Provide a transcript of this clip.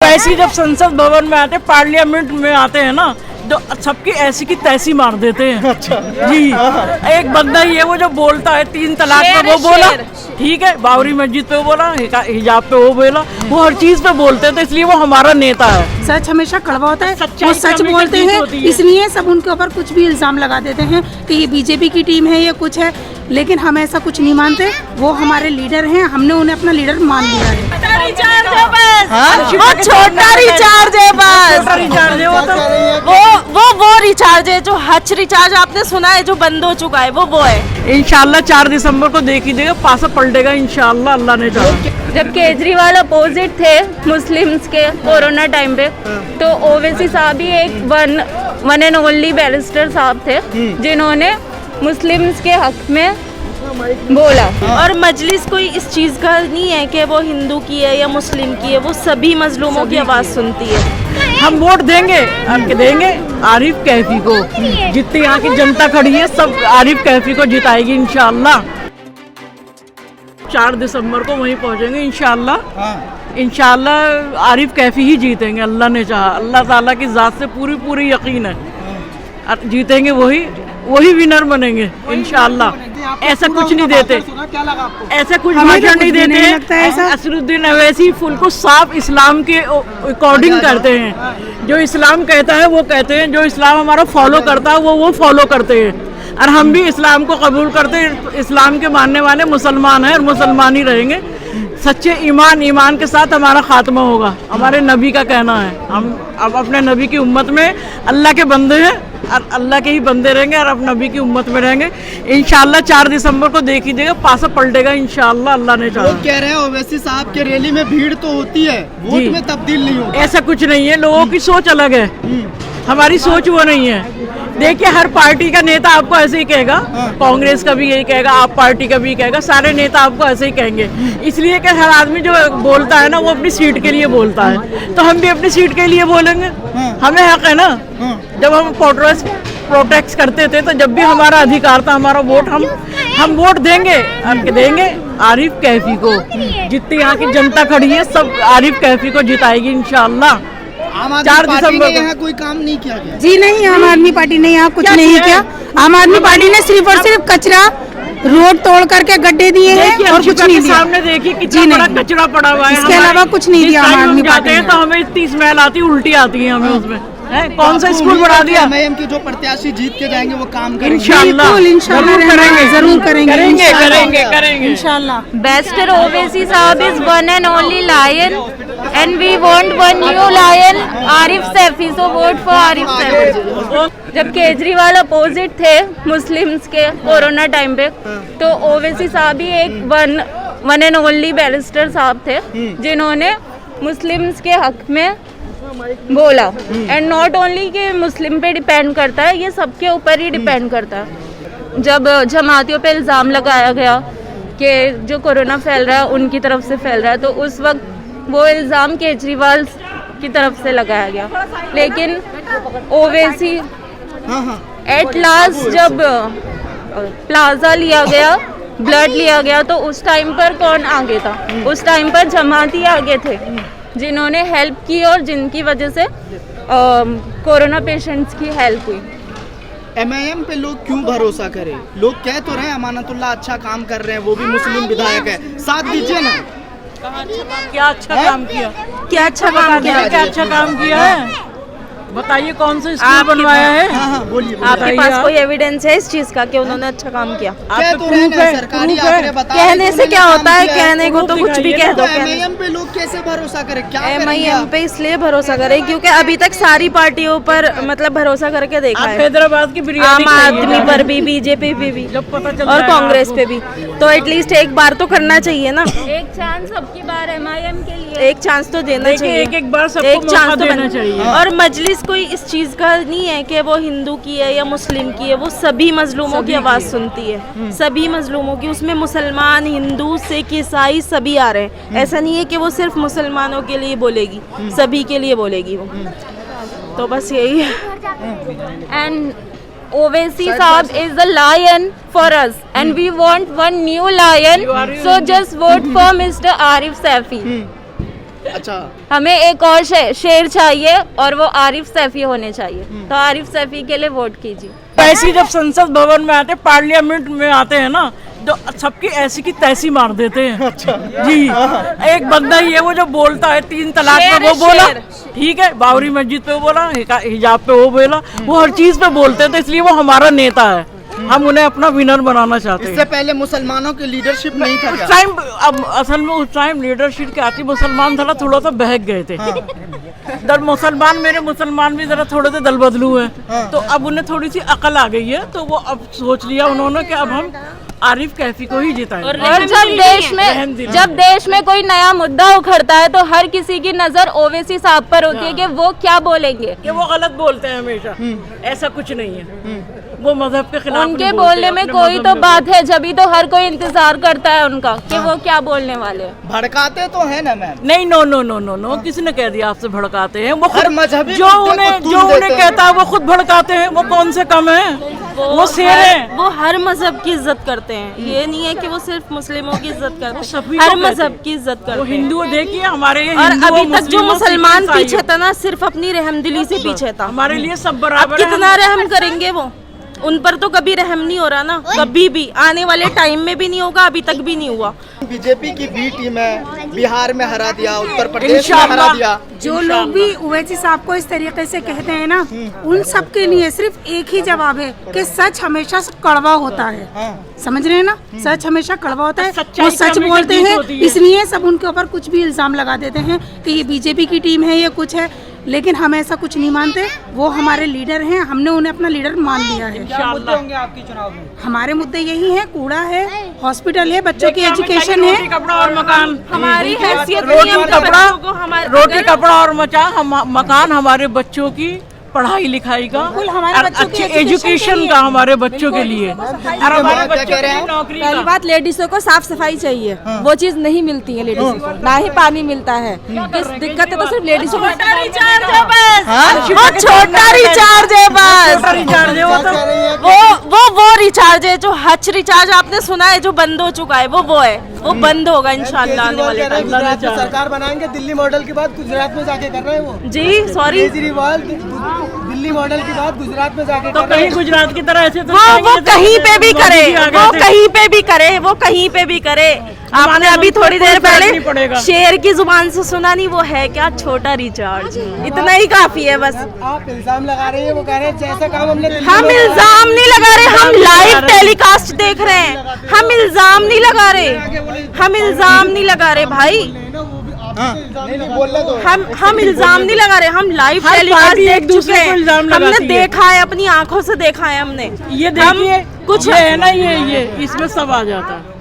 ऐसी जब संसद भवन में आते, पार्लियामेंट में आते हैं ना, जो सबकी ऐसी की तैसी मार देते हैं। अच्छा जी, एक बंदा ही है वो जो बोलता है 3 तलाक पे, वो बोला ठीक है, बाबरी मस्जिद पे वो बोला, हिजाब पे वो बोला, वो हर चीज पे बोलते हैं, तो इसलिए वो हमारा नेता है। सच हमेशा कड़वा होता है, वो सच हमेशा बोलते जीत हैं, होती है। इसलिए सब उनके ऊपर कुछ भी इल्जाम लगा देते हैं कि ये बीजेपी की टीम है, ये कुछ है, लेकिन हम ऐसा कुछ नहीं मानते। वो हमारे लीडर हैं, हमने उन्हें अपना लीडर मान लिया है। वो छोटा रिचार्ज है बस, रिचार्ज है वो तो, वो रिचार्ज है जो हच रिचार्ज आपने सुना है जो बंद हो चुका है, वो है। इंशाल्लाह 4 दिसंबर को देख ही देगा, पासा पलटेगा इंशाल्लाह, अल्लाह ने चाहा। जब केजरीवाल अपोजिट थे मुस्लिम्स के कोरोना टाइम पे, तो ओवैसी साहब ही एक वन एंड ओनली बैरिस्टर साहब थे जिन्होंने मुस्लिम्स के हक में बोला। और मजलिस कोई इस चीज का नहीं है कि वो हिंदू की है या मुस्लिम की है, वो सभी मजलूमों की आवाज सुनती है। हम वोट देंगे, देंगे आरिफ कैफी को। जितनी यहाँ की जनता खड़ी है सब आरिफ कैफी को जिताएगी इंशाल्लाह। 4 दिसंबर को वहीं पहुँचेंगे इंशाल्लाह। इंशाल्लाह आरिफ कैफी ही जीतेंगे, अल्लाह ने चाहा। अल्लाह ताला की ज़ात से पूरी यकीन है, जीतेंगे वही विनर बनेंगे इंशाल्लाह। ऐसा कुछ नहीं देते, ऐसा कुछ भाषण नहीं देते। असरुद्दीन अवैसी फुल को साफ इस्लाम के अकॉर्डिंग करते हैं। जो इस्लाम कहता है वो कहते हैं, जो इस्लाम हमारा फॉलो करता है वो फॉलो करते हैं। और हम भी इस्लाम को कबूल करते हैं, इस्लाम के मानने वाले मुसलमान हैं और मुसलमान ही रहेंगे। सच्चे ईमान के साथ हमारा खात्मा होगा, हमारे नबी का कहना है। हम अब अपने नबी की उम्मत में अल्लाह के बंदे हैं और अल्लाह के ही बंदे रहेंगे और अब नबी की उम्मत में रहेंगे इंशाल्लाह। 4 दिसंबर को देख ही देगा, पासा पलटेगा इंशाल्लाह, अल्लाह ने चाहा। लोग कह रहे हैं ओवैसी साहब के रैली में भीड़ तो होती है, वोट में तब्दील नहीं होती। ऐसा कुछ नहीं है, लोगों की सोच अलग है, हमारी सोच वो नहीं है। देखिए हर पार्टी का नेता आपको ऐसे ही कहेगा, कांग्रेस का भी यही कहेगा, आप पार्टी का भी कहेगा, सारे नेता आपको ऐसे ही कहेंगे। इसलिए कि हर आदमी जो बोलता है ना वो अपनी सीट के लिए बोलता है, तो हम भी अपनी सीट के लिए बोलेंगे। हमें हक है ना, जब हम प्रोटेक्ट करते थे तो जब भी हमारा अधिकार था, हमारा वोट, हम वोट देंगे आरिफ कैफी को। जितनी यहाँ की जनता खड़ी है सब आरिफ कैफी को जिताएगी इंशाल्लाह। 4 दिसंबर यहाँ कोई काम नहीं किया गया। जी नहीं, आम आदमी पार्टी ने यहाँ कुछ नहीं किया। आम आदमी पार्टी ने सिर्फ और सिर्फ कचरा, रोड तोड़ करके गड्ढे दिए हैं और कुछ नहीं दिया। सामने देखिए कितना बड़ा कचरा पड़ा हुआ है, इसके अलावा कुछ नहीं दिया आम आदमी पार्टी ने। तो हमें इतनी स्मेल आती है, उल्टी आती है हमें उसमें। कौन सा स्कूल बढ़ा दिया? एमआईएम के जो प्रत्याशी जीत के जाएंगे वो काम करेंगे इंशाल्लाह, जरूर करेंगे इंशाल्लाह। बेस्टर ओवैसी साहब is one and only lion and we want one new lion Arif Saifi, so vote for Arif Saifi. जब केजरीवाल अपोजिट थे मुस्लिम्स के कोरोना टाइम पे, तो ओवैसी साहब ही एक वन एंड ओनली बैरिस्टर साहब थे जिन्होंने मुस्लिम्स के हक में बोला। एंड नॉट ओनली कि मुस्लिम पे डिपेंड करता है, ये सबके ऊपर ही डिपेंड करता है। जब जमातियों पे इल्ज़ाम लगाया गया कि जो कोरोना फैल रहा है उनकी तरफ से फैल रहा है, तो उस वक्त वो इल्ज़ाम केजरीवाल की तरफ से लगाया गया। लेकिन ओवैसी एट लास्ट जब प्लाजा लिया गया, ब्लड लिया गया, तो उस टाइम पर कौन आगे था? उस टाइम पर जमाती आगे थे जिन्होंने हेल्प की और जिनकी वजह से कोरोना पेशेंट्स की हेल्प हुई। एमआईएम पे लोग क्यों भरोसा करें? लोग कह तो रहे हैं अमानतुल्लाह अच्छा काम कर रहे हैं, वो भी मुस्लिम विधायक है, साथ दीजिए ना। क्या अच्छा काम किया? क्या अच्छा काम किया? क्या अच्छा काम किया है? बताइए कौन सा स्कूल बनवाया है? हाँ बोलिए। आपके पास कोई एविडेंस है इस चीज का कि उन्होंने अच्छा काम किया? कह तो रहे हैं, सरकारी आंकड़े बता रहे हैं कहने से क्या होता है, कहने को तो कुछ भी कह दो। एमआईएम पे लोग कैसे भरोसा करें? क्या एमआईएम पे इसलिए भरोसा करें क्योंकि अभी तक सारी पार्टियों पर मतलब भरोसा करके देखा है। हैदराबाद की बिरयानी, आम आदमी पर भी, बीजेपी पे भी और कांग्रेस पे भी, तो एटलीस्ट एक बार तो करना चाहिए ना। एक चांस सबकी बार एमआईएम के लिए, एक चांस तो देना चाहिए, एक बार सबको एक चांस तो देना चाहिए। और मजलिस कोई इस चीज का नहीं है कि वो हिंदू की है या मुस्लिम की है, वो सभी मजलूमों की आवाज सुनती है, सभी मजलूमों की। उसमें मुसलमान, हिंदू, सिख, ईसाई सभी आ रहे हैं। ऐसा नहीं है कि वो सिर्फ मुसलमानों के लिए बोलेगी, सभी के लिए बोलेगी वो। तो बस यही है। And Owaisi Saab is the lion for us and we want one new lion, so just vote for Mr. Arif Saifi. अच्छा हमें एक और शेर चाहिए और वो आरिफ सैफी होने चाहिए, तो आरिफ सैफी के लिए वोट कीजिए। ऐसी जब संसद भवन में आते, पार्लियामेंट में आते हैं ना, तो सबकी ऐसी की तैसी मार देते हैं। अच्छा। जी, एक बंदा ही है वो जो बोलता है 3 तलाक पे वो बोला, ठीक है, बाबरी मस्जिद पे वो बोला, हिजाब पे वो बोला, वो हर चीज पे बोलते थे, इसलिए वो हमारा नेता है। हम उन्हें अपना विनर बनाना चाहते हैं। इससे पहले मुसलमानों की लीडरशिप नहीं था उस क्या? टाइम, अब असल में उस टाइम लीडरशिप के आती मुसलमान थोड़ा सा बहक गए थे। मेरे मुसलमान भी जरा थोड़े से दल बदलू हैं, तो अब उन्हें थोड़ी सी अकल आ गई है, तो वो अब सोच लिया उन्होंने कि अब हम आरिफ कैफी को ही जिताएंगे। और जब देश में कोई नया मुद्दा उखड़ता है तो हर किसी की नजर ओवैसी साहब पर होती है कि वो क्या बोलेंगे, कि वो गलत बोलते हैं हमेशा। ऐसा कुछ नहीं है, वो मजहब के खिलाफ उनके बोलने में कोई तो बात है, जब तो हर कोई इंतजार करता है उनका कि वो क्या बोलने वाले हैं। भड़काते तो है ना मैम? नहीं, no no no no no, किसने कह दिया आपसे भड़काते हैं? वो हर मजहबी जो उन्हें कहता है वो खुद भड़काते हैं। वो कौन से कम है? वो शेर है। वो हर मजहब की इज्जत करते हैं, ये नहीं है कि वो सिर्फ मुस्लिमों की इज्जत करते सभी हैं, हर को कहते मजहब की इज्जत करते वो हैं। हिंदू देखिए हमारे ये और हिंदू अभी तक जो मुस्लिम, मुसलमान सिख, ईसाई, पीछे था ना, सिर्फ अपनी रहमदिली से पीछे था। हमारे लिए सब अब बराबर है। कितना रहम करेंगे वो? उन पर तो कभी रहम नहीं हो रहा ना, कभी भी, आने वाले टाइम में भी नहीं होगा, अभी तक भी नहीं हुआ। बीजेपी की बी टीम है, बिहार में हरा दिया, उत्तर प्रदेश में हरा दिया। जो लोग भी ओवैसी साहब को इस तरीके से कहते हैं ना, उन सब के लिए सिर्फ एक ही जवाब है कि सच हमेशा कड़वा होता है। समझ रहे हैं ना, सच हमेशा कड़वा होता है। वो सच बोलते हैं, इसलिए सब उनके ऊपर कुछ भी इल्जाम लगा देते हैं कि ये बीजेपी की टीम है, ये कुछ है, लेकिन हम ऐसा कुछ नहीं मानते। वो हमारे लीडर हैं, हमने उन्हें अपना लीडर मान लिया है। क्या मुद्दे होंगे आपके चुनाव में? हमारे मुद्दे यही हैं, कूड़ा है, हॉस्पिटल है, बच्चों की एजुकेशन है, रोटी कपड़ा और मकान। हमारी हैसियत रोटी नहीं है कपड़ा, बच्चों को हमारे रोटी कपड़ा और मकान हमारे बच्चों की पढ़ाई लिखाई का, हमारे और बच्चों की अच्छी एजुकेशन का हमारे बच्चों के लिए, और हमारे बच्चों के लिए नौकरी पहली का। बात, लेडीजों को साफ सफाई चाहिए, वो चीज नहीं मिलती है लेडीजों को, ना ही पानी मिलता है। किस दिक्कत है तो सिर्फ लेडीजों को छोटा रिचार्ज है बस, वो छोटा रिचार्ज है बस, रिचार्ज है वो तो। वो रिचार्ज है जो हच रिचार्ज आपने सुना है जो बंद हो चुका है, वो है, वो बंद होगा इंशाल्लाह आने वाले टाइम। गुजरात में सरकार बनाएंगे, दिल्ली मॉडल की बात गुजरात में जाके कर रहे हैं वो। जी सॉरी, केजरीवाल दिल्ली मॉडल की बात गुजरात में जाके तो कर रहे कहीं हैं। गुजरात की तरह ऐसे तो वो कहीं पे भी करे, वो वो कहीं पे भी करे, वो कहीं पे भी करे। आपने अभी थोड़ी देर नहीं पहले पड़ेगा। शेर की जुबान से सुना नहीं, वो है क्या? छोटा रिचार्ज, इतना ही काफी है बस। आप इल्जाम लगा रहे हैं, वो कह रहे हैं जैसा काम हमने दिल्ली हम में करा है। इल्जाम नहीं लगा रहे, हम लाइव टेलीकास्ट देख रहे हैं। हम इल्जाम नहीं लगा रहे, हम इल्जाम नहीं लगा रहे भाई, नहीं बोल रहे तो हम इल्जाम नहीं लगा रहे, हम लाइव हर टेलीकास्ट पार्टी देख एक दूसरे चुके को हैं, इल्जाम हमने लगाती है। देखा है, अपनी आंखों से देखा है हमने। ये देखिए कुछ है ना, ये इसमें सब आ जाता है।